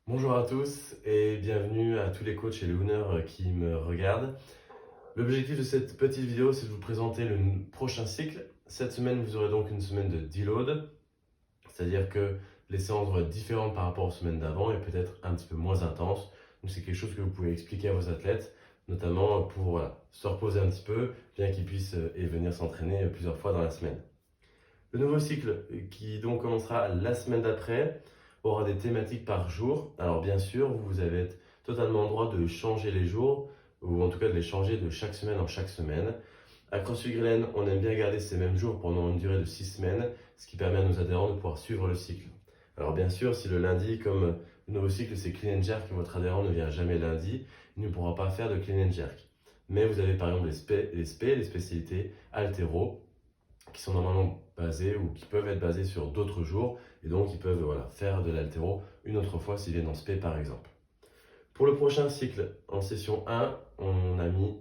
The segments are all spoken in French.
Bonjour à tous et bienvenue à tous les coachs et les owners qui me regardent. L'objectif de cette petite vidéo, c'est de vous présenter le prochain cycle. Cette semaine, vous aurez donc une semaine de deload, c'est-à-dire que les séances vont être différentes par rapport aux semaines d'avant et peut-être un petit peu moins intenses. Donc c'est quelque chose que vous pouvez expliquer à vos athlètes, notamment pour se reposer un petit peu, bien qu'ils puissent venir s'entraîner plusieurs fois dans la semaine. Le nouveau cycle qui donc commencera la semaine d'après aura des thématiques par jour. Alors bien sûr, vous avez totalement le droit de changer les jours, ou en tout cas de les changer de chaque semaine en chaque semaine. À CrossFit Green, on aime bien garder ces mêmes jours pendant une durée de 6 semaines, ce qui permet à nos adhérents de pouvoir suivre le cycle. Alors bien sûr, si le lundi, comme le nouveau cycle c'est clean and jerk, et votre adhérent ne vient jamais lundi, il ne pourra pas faire de clean and jerk. Mais vous avez par exemple les spécialités haltéro, qui sont normalement basés ou qui peuvent être basés sur d'autres jours et donc ils peuvent faire de l'haltéro une autre fois s'ils viennent en spé par exemple. Pour le prochain cycle, en session 1, on a mis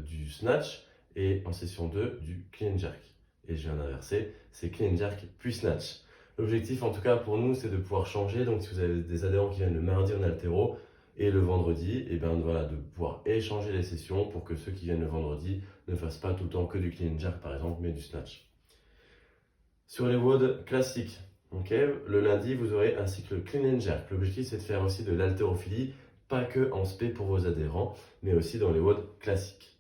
du snatch et en session 2, du clean and jerk. Et je viens d'inverser, c'est clean and jerk puis snatch. L'objectif en tout cas pour nous, c'est de pouvoir changer. Donc si vous avez des adhérents qui viennent le mardi en haltéro et le vendredi, et bien voilà, de pouvoir échanger les sessions pour que ceux qui viennent le vendredi ne fassent pas tout le temps que du clean and jerk par exemple, mais du snatch. Sur les WOD classiques, le lundi, vous aurez un cycle clean and jerk. L'objectif, c'est de faire aussi de l'haltérophilie, pas que en spé pour vos adhérents, mais aussi dans les WOD classiques.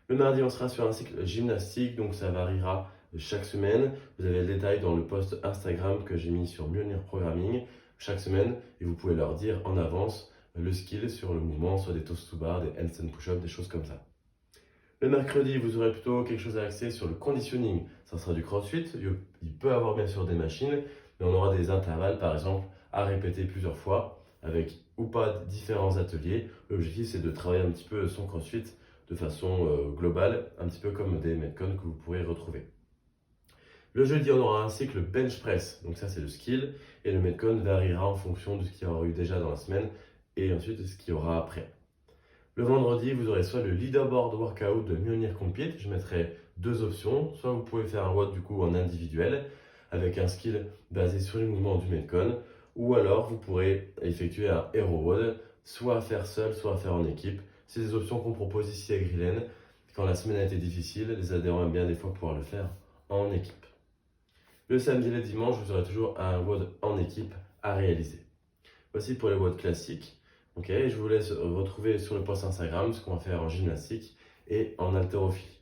Le mardi, on sera sur un cycle gymnastique, donc ça variera chaque semaine. Vous avez le détail dans le post Instagram que j'ai mis sur Mjolnir Programming chaque semaine, et vous pouvez leur dire en avance le skill sur le mouvement, soit des toast to bar, des handstand push-up, des choses comme ça. Le mercredi, vous aurez plutôt quelque chose à axer sur le conditioning. Ça sera du crossfit. Il peut avoir bien sûr des machines, mais on aura des intervalles, par exemple, à répéter plusieurs fois avec ou pas différents ateliers. L'objectif, c'est de travailler un petit peu son crossfit de façon globale, un petit peu comme des metcons que vous pourrez retrouver. Le jeudi, on aura un cycle bench press. Donc ça, c'est le skill. Et le metcon variera en fonction de ce qu'il y aura eu déjà dans la semaine et ensuite de ce qu'il y aura après. Le vendredi, vous aurez soit le leaderboard workout de Mjolnir Compete. Je mettrai deux options. Soit vous pouvez faire un WOD du coup en individuel avec un skill basé sur les mouvements du Metcon. Ou alors vous pourrez effectuer un Hero WOD, soit à faire seul, soit à faire en équipe. C'est des options qu'on propose ici à Grillen. Quand la semaine a été difficile, les adhérents aiment bien des fois pouvoir le faire en équipe. Le samedi et le dimanche, vous aurez toujours un WOD en équipe à réaliser. Voici pour les WOD classiques. Je vous laisse retrouver sur le post Instagram ce qu'on va faire en gymnastique et en haltérophilie.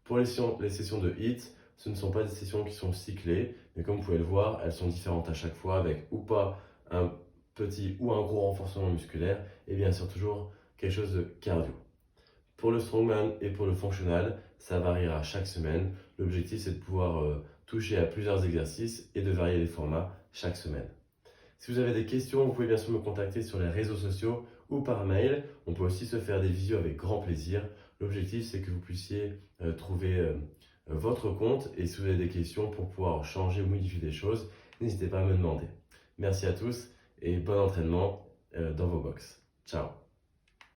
Pour les sessions de HIIT, ce ne sont pas des sessions qui sont cyclées, mais comme vous pouvez le voir, elles sont différentes à chaque fois avec ou pas un petit ou un gros renforcement musculaire et bien sûr toujours quelque chose de cardio. Pour le strongman et pour le functional, ça variera chaque semaine. L'objectif c'est de pouvoir toucher à plusieurs exercices et de varier les formats chaque semaine. Si vous avez des questions, vous pouvez bien sûr me contacter sur les réseaux sociaux ou par mail. On peut aussi se faire des visios avec grand plaisir. L'objectif, c'est que vous puissiez trouver votre compte et si vous avez des questions pour pouvoir changer ou modifier des choses, n'hésitez pas à me demander. Merci à tous et bon entraînement dans vos box. Ciao.